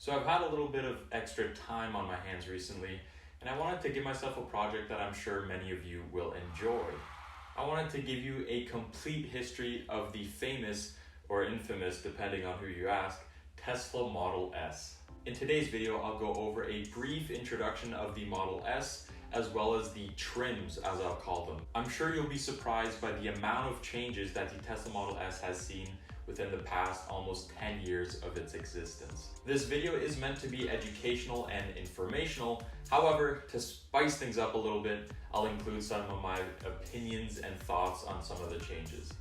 So I've had a little bit of extra time on my hands recently, and I wanted to give myself a project that I'm sure many of you will enjoy. I wanted to give you a complete history of the famous or infamous, depending on who you ask, Tesla Model S. In today's video, I'll go over a brief introduction of the Model S, as well as the trims, as I'll call them. I'm sure you'll be surprised by the amount of changes that the Tesla Model S has seen within the past almost 10 years of its existence. This video is meant to be educational and informational. However, to spice things up a little bit, I'll include some of my opinions and thoughts on some of the changes.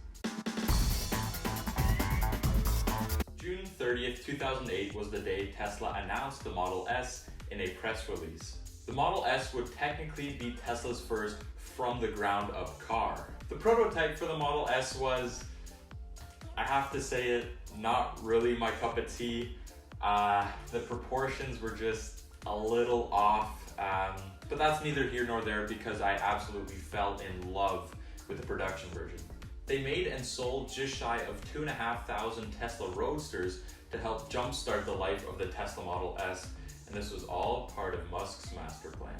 June 30th, 2008 was the day Tesla announced the Model S in a press release. The Model S would technically be Tesla's first from-the-ground-up car. The prototype for the Model S was, I have to say it, not really my cup of tea. The proportions were just a little off, but that's neither here nor there because I absolutely fell in love with the production version. They made and sold just shy of 2,500 Tesla Roadsters to help jumpstart the life of the Tesla Model S, and this was all part of Musk's master plan.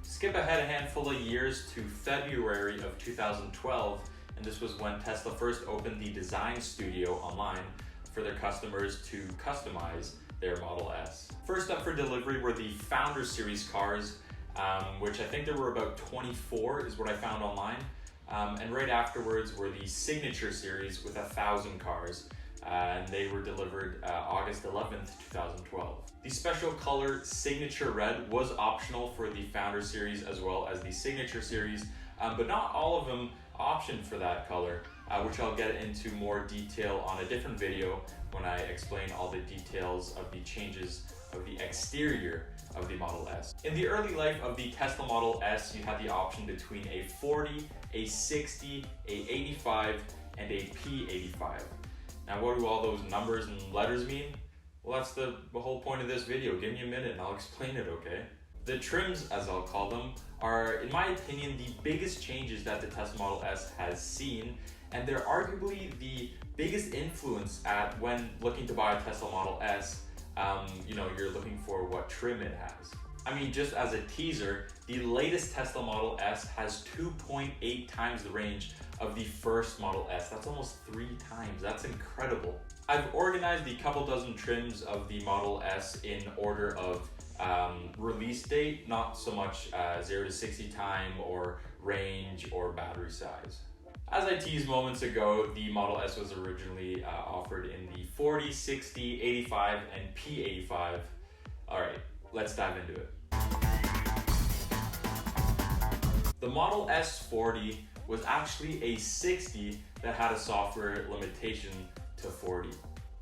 Skip ahead a handful of years to February of 2012, and this was when Tesla first opened the design studio online for their customers to customize their Model S. First up for delivery were the Founder Series cars, which I think there were about 24 is what I found online. And right afterwards were the Signature Series with 1,000 cars, and they were delivered August 11th, 2012. The special color Signature Red was optional for the Founder Series as well as the Signature Series, but not all of them optioned for that color, which I'll get into more detail on a different video when I explain all the details of the changes of the exterior of the Model S. In the early life of the Tesla Model S, you had the option between a 40, a 60, a 85, and a P85. Now what do all those numbers and letters mean? Well, that's the whole point of this video. Give me a minute and I'll explain it, okay? The trims, as I'll call them, are, in my opinion, the biggest changes that the Tesla Model S has seen, and they're arguably the biggest influence at when looking to buy a Tesla Model S. You're looking for what trim it has. I mean, just as a teaser, the latest Tesla Model S has 2.8 times the range of the first Model S. That's almost 3 times. That's incredible. I've organized the couple dozen trims of the Model S in order of release date, not so much 0 to 60 time or range or battery size. As I teased moments ago, the Model S was originally offered in the 40, 60, 85, and P85. All right, let's dive into it. The Model S40 was actually a 60 that had a software limitation to 40.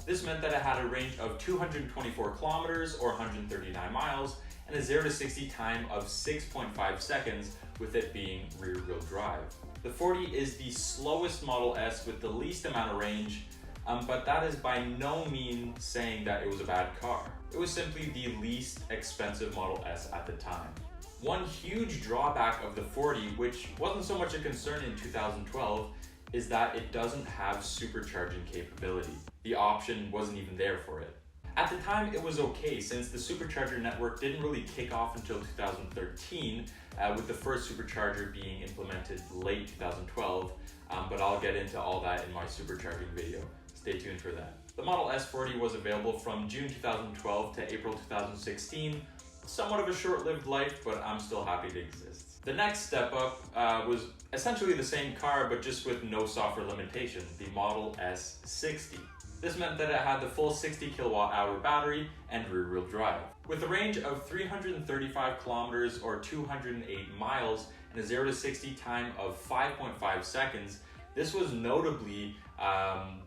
This meant that it had a range of 224 kilometers or 139 miles and a 0 to 60 time of 6.5 seconds, with it being rear-wheel drive. The 40 is the slowest Model S with the least amount of range, but that is by no means saying that it was a bad car. It was simply the least expensive Model S at the time. One huge drawback of the 40, which wasn't so much a concern in 2012, is that it doesn't have supercharging capability. The option wasn't even there for it. At the time, it was okay since the supercharger network didn't really kick off until 2013, with the first supercharger being implemented late 2012, but I'll get into all that in my supercharging video. Stay tuned for that. The Model S40 was available from June 2012 to April 2016, somewhat of a short-lived life, but I'm still happy it exists. The next step up was essentially the same car, but just with no software limitation, the Model S60. This meant that it had the full 60 kilowatt hour battery and rear-wheel drive. With a range of 335 kilometers or 208 miles and a 0 to 60 time of 5.5 seconds, this was notably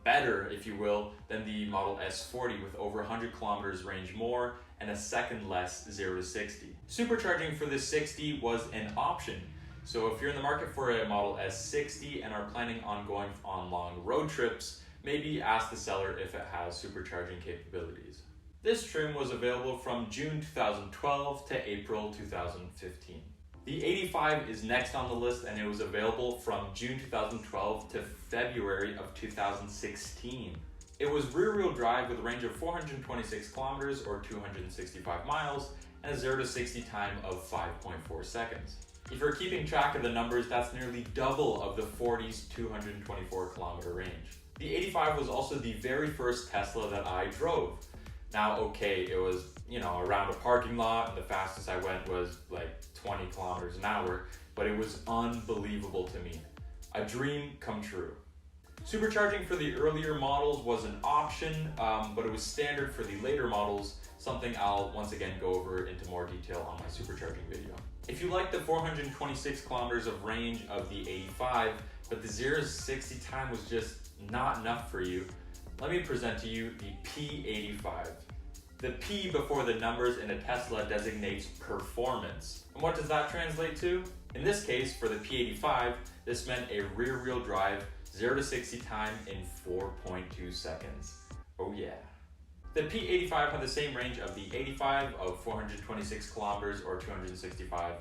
better, if you will, than the Model S40 with over 100 kilometers range more and a second less 0 to 60. Supercharging for the 60 was an option. So if you're in the market for a Model S60 and are planning on going on long road trips, maybe ask the seller if it has supercharging capabilities. This trim was available from June 2012 to April 2015. The 85 is next on the list, and it was available from June 2012 to February of 2016. It was rear-wheel drive with a range of 426 kilometers or 265 miles and a 0 to 60 time of 5.4 seconds. If you're keeping track of the numbers, that's nearly double of the 40's 224 kilometer range. The 85 was also the very first Tesla that I drove. Now, okay, it was, around a parking lot, and the fastest I went was like 20 kilometers an hour, but it was unbelievable to me. A dream come true. Supercharging for the earlier models was an option, but it was standard for the later models, something I'll once again go over into more detail on my supercharging video. If you like the 426 kilometers of range of the 85, but the 0 to 60 time was just not enough for you, let me present to you the P85. The P before the numbers in a Tesla designates performance. And what does that translate to? In this case, for the P85, this meant a rear-wheel drive 0 to 60 time in 4.2 seconds. Oh yeah. The P85 had the same range of the 85 of 426 kilometers or 265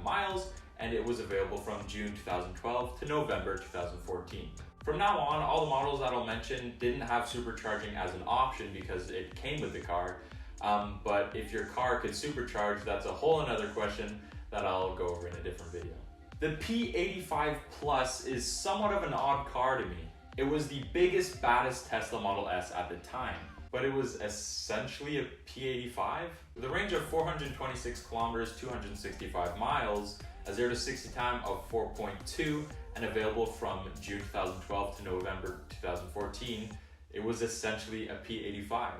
miles, and it was available from June 2012 to November 2014. From now on, all the models that I'll mention didn't have supercharging as an option because it came with the car, but if your car could supercharge, that's a whole another question that I'll go over in a different video. The P85 Plus is somewhat of an odd car to me. It was the biggest, baddest Tesla Model S at the time, but it was essentially a P85 with a range of 426 kilometers, 265 miles, a 0 to 60 time of 4.2, and available from June 2012 to November 2014. It was essentially a P85.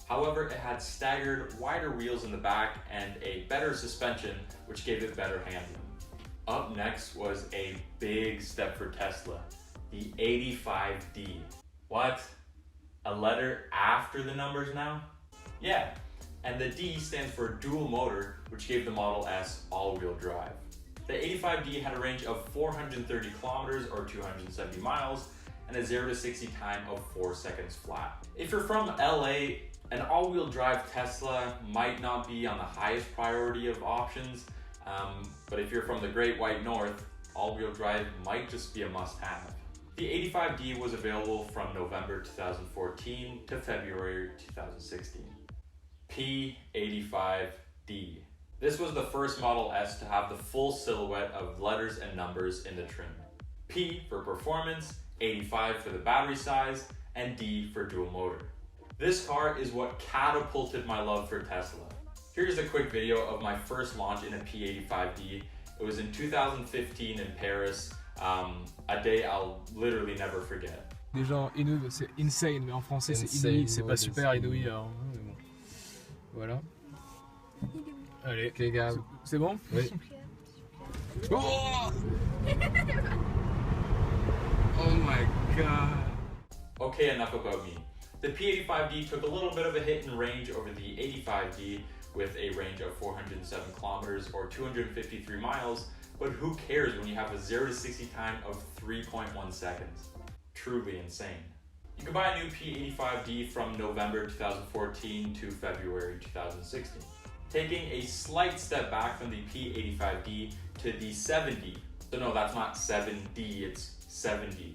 However, it had staggered, wider wheels in the back and a better suspension, which gave it better handling. Up next was a big step for Tesla, the 85D. What? A letter after the numbers now? Yeah, and the D stands for dual motor, which gave the Model S all-wheel drive. The 85D had a range of 430 kilometers or 270 miles and a 0 to 60 time of 4 seconds flat. If you're from LA, an all-wheel drive Tesla might not be on the highest priority of options, but if you're from the Great White North, all-wheel drive might just be a must-have. The 85D was available from November 2014 to February 2016. P85D. This was the first Model S to have the full silhouette of letters and numbers in the trim. P for performance, 85 for the battery size, and D for dual motor. This car is what catapulted my love for Tesla. Here's a quick video of my first launch in a P85D. It was in 2015 in Paris, a day I'll literally never forget. Déjà, inouï, c'est insane, mais en français c'est inouï, c'est pas super inouï. Alors, mais bon. Voilà. Allez, Okay, gars. C'est bon? Oui. Oh! Oh my god. Okay, enough about me. The P85D took a little bit of a hit in range over the 85D with a range of 407 kilometers or 253 miles, but who cares when you have a 0 to 60 time of 3.1 seconds? Truly insane. You can buy a new P85D from November 2014 to February 2016. Taking a slight step back from the P85D to the 70. So no, that's not 7D, it's 70.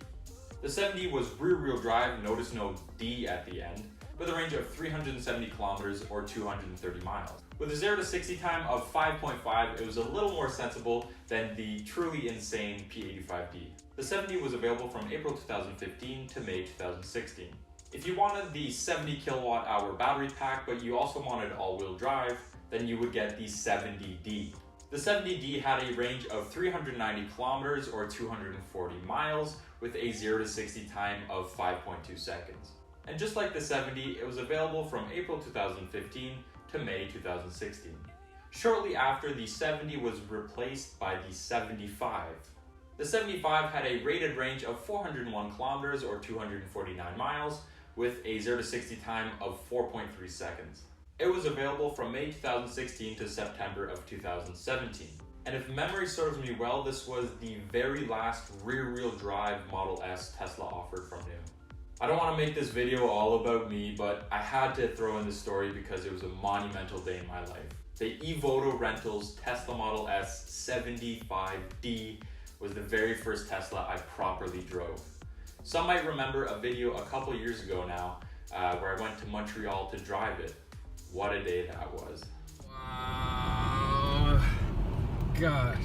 The 70 was rear-wheel drive, notice no D at the end, with a range of 370 kilometers or 230 miles. With a 0 to 60 time of 5.5, it was a little more sensible than the truly insane P85D. The 70 was available from April 2015 to May 2016. If you wanted the 70 kilowatt hour battery pack, but you also wanted all-wheel drive, then you would get the 70D. The 70D had a range of 390 kilometers or 240 miles with a 0 to 60 time of 5.2 seconds. And just like the 70, it was available from April 2015 to May 2016. Shortly after, the 70 was replaced by the 75. The 75 had a rated range of 401 kilometers or 249 miles with a 0 to 60 time of 4.3 seconds. It was available from May 2016 to September of 2017. And if memory serves me well, this was the very last rear-wheel drive Model S Tesla offered from new. I don't want to make this video all about me, but I had to throw in this story because it was a monumental day in my life. The eVoto Rentals Tesla Model S 75D was the very first Tesla I properly drove. Some might remember a video a couple years ago now where I went to Montreal to drive it. What a day that was. Wow. Gosh.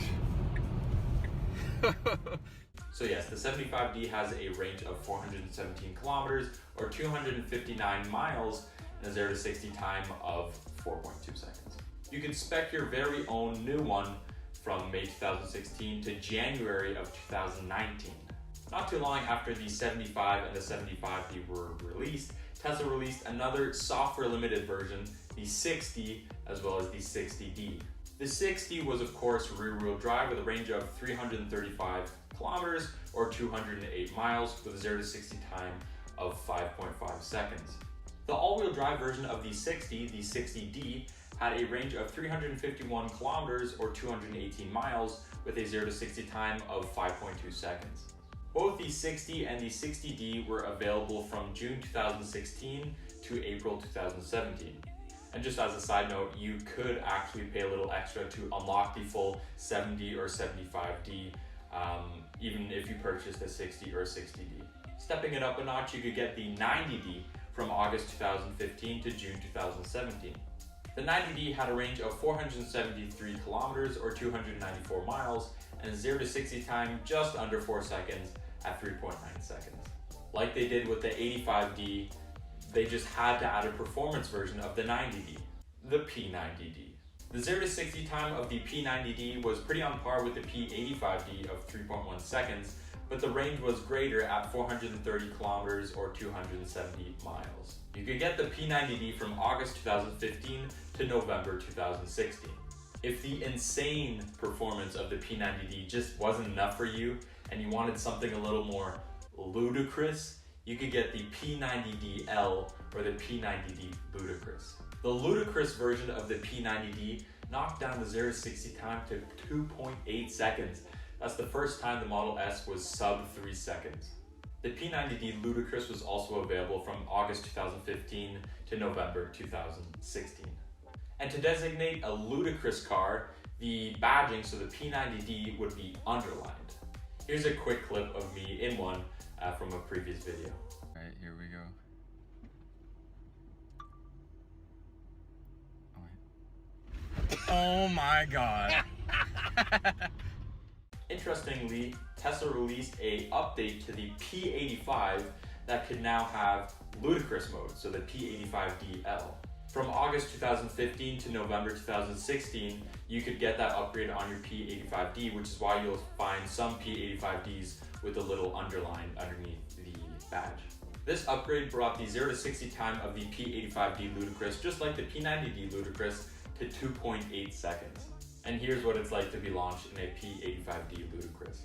So yes, the 75D has a range of 417 kilometers or 259 miles and a 0 to 60 time of 4.2 seconds. You can spec your very own new one from May 2016 to January of 2019. Not too long after the 75 and the 75D were released, Tesla released another software limited version, the 60 as well as the 60D. The 60 was of course rear-wheel drive with a range of 335 kilometers or 208 miles with a 0 to 60 time of 5.5 seconds. The all-wheel drive version of the 60, the 60D, had a range of 351 kilometers or 218 miles with a 0 to 60 time of 5.2 seconds. Both the 60 and the 60D were available from June 2016 to April 2017. And just as a side note, you could actually pay a little extra to unlock the full 70 or 75D, even if you purchased a 60 or 60D. Stepping it up a notch, you could get the 90D from August 2015 to June 2017. The 90D had a range of 473 kilometers or 294 miles and a 0 to 60 time just under 4 seconds at 3.9 seconds. Like they did with the 85D, they just had to add a performance version of the 90D, the P90D. The 0 to 60 time of the P90D was pretty on par with the P85D of 3.1 seconds, but the range was greater at 430 kilometers or 270 miles. You could get the P90D from August 2015 to November 2016. If the insane performance of the P90D just wasn't enough for you and you wanted something a little more ludicrous, you could get the P90DL or the P90D Ludicrous. The ludicrous version of the P90D knocked down the 0 to 60 time to 2.8 seconds. That's the first time the Model S was sub 3 seconds. The P90D Ludicrous was also available from August 2015 to November 2016. And to designate a ludicrous car, the badging, so the P90D, would be underlined. Here's a quick clip of me in one from a previous video. Alright, here we go. Oh my god. Interestingly, Tesla released an update to the P85 that could now have ludicrous mode, so the P85DL. From August 2015 to November 2016, you could get that upgrade on your P85D, which is why you'll find some P85Ds with a little underline underneath the badge. This upgrade brought the 0 to 60 time of the P85D Ludicrous, just like the P90D Ludicrous, to 2.8 seconds. And here's what it's like to be launched in a P85D Ludicrous.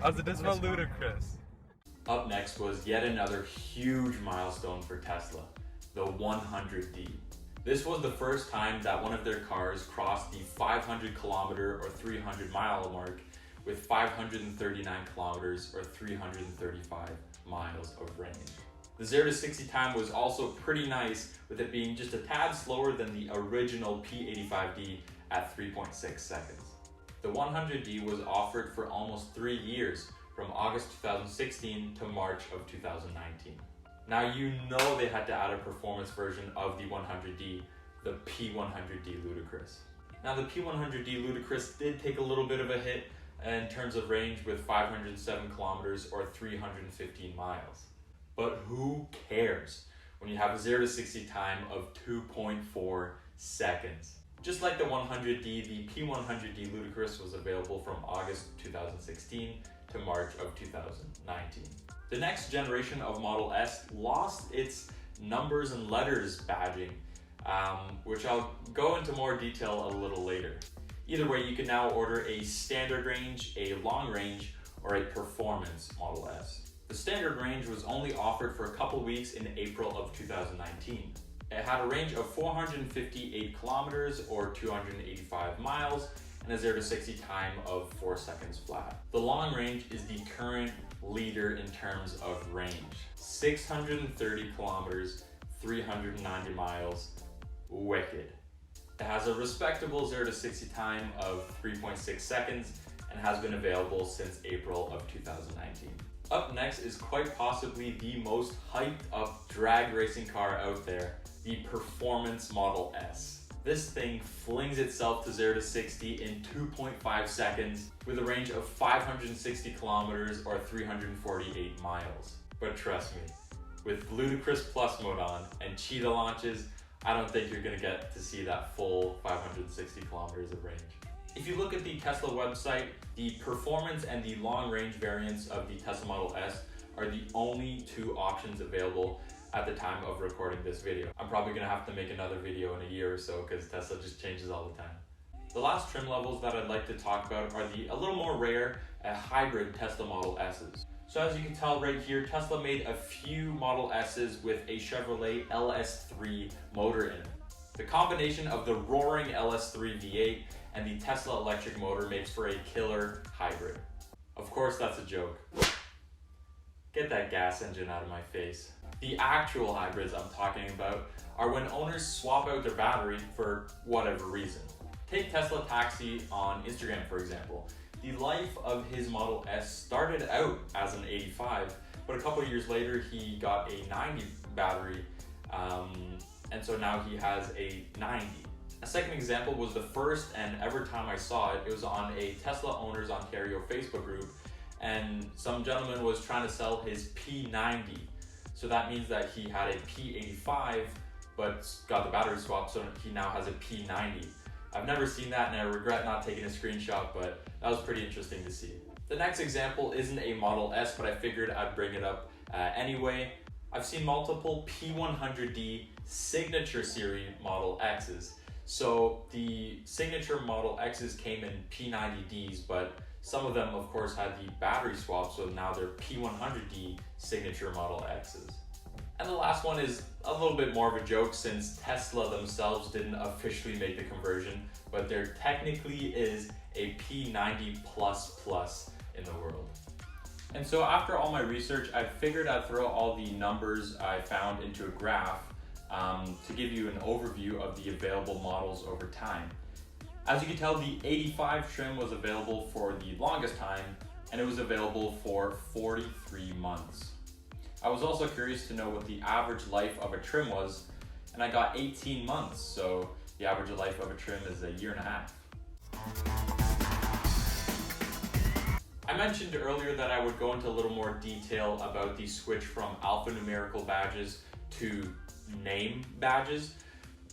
Also das war ludicrous. Up next was yet another huge milestone for Tesla, the 100D. This was the first time that one of their cars crossed the 500 kilometer or 300 mile mark with 539 kilometers or 335 miles of range. The 0 to 60 time was also pretty nice, with it being just a tad slower than the original P85D at 3.6 seconds. The 100D was offered for almost 3 years, from August 2016 to March of 2019. Now you know they had to add a performance version of the 100D, the P100D Ludicrous. Now the P100D Ludicrous did take a little bit of a hit in terms of range with 507 kilometers or 315 miles. But who cares when you have a 0 to 60 time of 2.4 seconds? Just like the 100D, the P100D Ludicrous was available from August 2016 to March of 2019. The next generation of Model S lost its numbers and letters badging, which I'll go into more detail a little later. Either way, you can now order a standard range, a long range, or a performance Model S. The standard range was only offered for a couple weeks in April of 2019. It had a range of 458 kilometers or 285 miles and a 0 to 60 time of 4 seconds flat. The long range is the current leader in terms of range. 630 kilometers, 390 miles. Wicked. It has a respectable 0 to 60 time of 3.6 seconds and has been available since April of 2019. Up next is quite possibly the most hyped up drag racing car out there, the Performance Model S. This thing flings itself to 0 to 60 in 2.5 seconds with a range of 560 kilometers or 348 miles. But trust me, with Ludicrous Plus mode on and cheetah launches, I don't think you're gonna get to see that full 560 kilometers of range. If you look at the Tesla website, the performance and the long range variants of the Tesla Model S are the only two options available at the time of recording this video. I'm probably gonna have to make another video in a year or so because Tesla just changes all the time. The last trim levels that I'd like to talk about are the a little more rare hybrid Tesla Model S's. So as you can tell right here, Tesla made a few Model S's with a Chevrolet LS3 motor in it. The combination of the roaring LS3 V8 and the Tesla electric motor makes for a killer hybrid. Of course, that's a joke. Get that gas engine out of my face. The actual hybrids I'm talking about are when owners swap out their battery for whatever reason. Take Tesla Taxi on Instagram, for example. The life of his Model S started out as an 85, but a couple of years later he got a 90 battery, and so now he has a 90. A second example was the first and ever time I saw it. It was on a Tesla Owners Ontario Facebook group, and some gentleman was trying to sell his P90. So that means that he had a P85, but got the battery swap, so he now has a P90. I've never seen that and I regret not taking a screenshot, but that was pretty interesting to see. The next example isn't a Model S, but I figured I'd bring it up anyway. I've seen multiple P100D Signature Series Model X's. So the Signature Model X's came in P90Ds, but some of them of course had the battery swap, so now they're P100D Signature Model X's. And the last one is a little bit more of a joke since Tesla themselves didn't officially make the conversion, but there technically is a P90 Plus in the world. And so after all my research, I figured I'd throw all the numbers I found into a graph to give you an overview of the available models over time. As you can tell, the 85 trim was available for the longest time, and it was available for 43 months. I was also curious to know what the average life of a trim was, and I got 18 months, so the average life of a trim is a year and a half. I mentioned earlier that I would go into a little more detail about the switch from alphanumerical badges to name badges,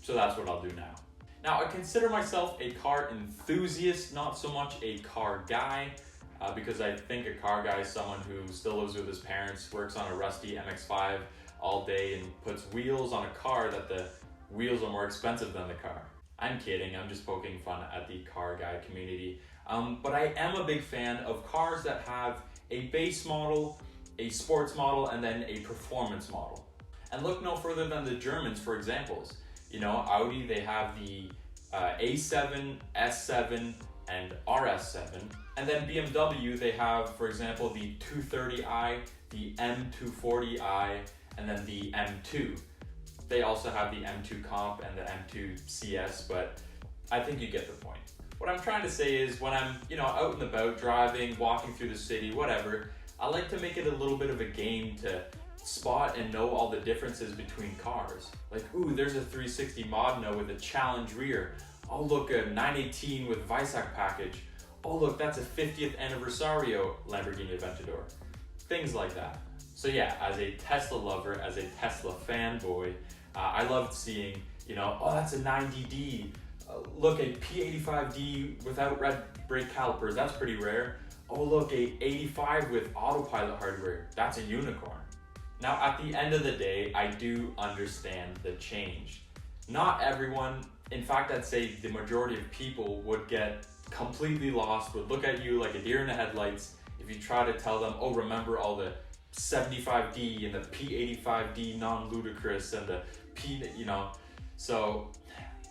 so that's what I'll do now. Now, I consider myself a car enthusiast, not so much a car guy, because I think a car guy is someone who still lives with his parents, works on a rusty MX-5 all day, and puts wheels on a car that the wheels are more expensive than the car. I'm kidding, I'm just poking fun at the car guy community. But I am a big fan of cars that have a base model, a sports model, and then a performance model. And look no further than the Germans for examples. You know, Audi, they have the A7, S7, and RS7. And then BMW, they have, for example, the 230i, the M240i, and then the M2. They also have the M2 Comp and the M2 CS, but I think you get the point. What I'm trying to say is when I'm, out and about, driving, walking through the city, whatever, I like to make it a little bit of a game to spot and know all the differences between cars. Like, ooh, there's a 360 Modena with a Challenge rear. Oh, look, a 918 with Weissach package. Oh, look, that's a 50th Anniversario Lamborghini Aventador. Things like that. So yeah, as a Tesla lover, as a Tesla fanboy, I loved seeing, oh, that's a 90D. Look, a P85D without red brake calipers. That's pretty rare. Oh, look, a 85 with autopilot hardware. That's a unicorn. Now, at the end of the day, I do understand the change. Not everyone, in fact, I'd say the majority of people would get completely lost, would look at you like a deer in the headlights if you try to tell them, oh, remember all the 75D and the P85D non-ludicrous and the P, So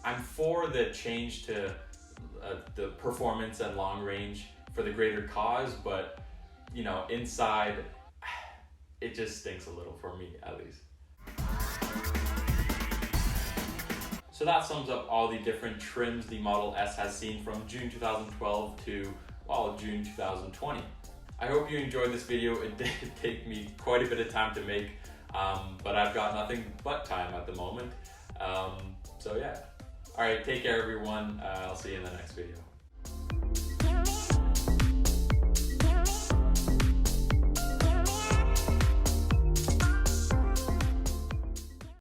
I'm for the change to the performance and long range for the greater cause, but, inside, it just stinks a little for me, at least. So that sums up all the different trims the Model S has seen from June 2012 to, well, June 2020. I hope you enjoyed this video. It did take me quite a bit of time to make, but I've got nothing but time at the moment. So yeah. Alright, take care everyone. I'll see you in the next video.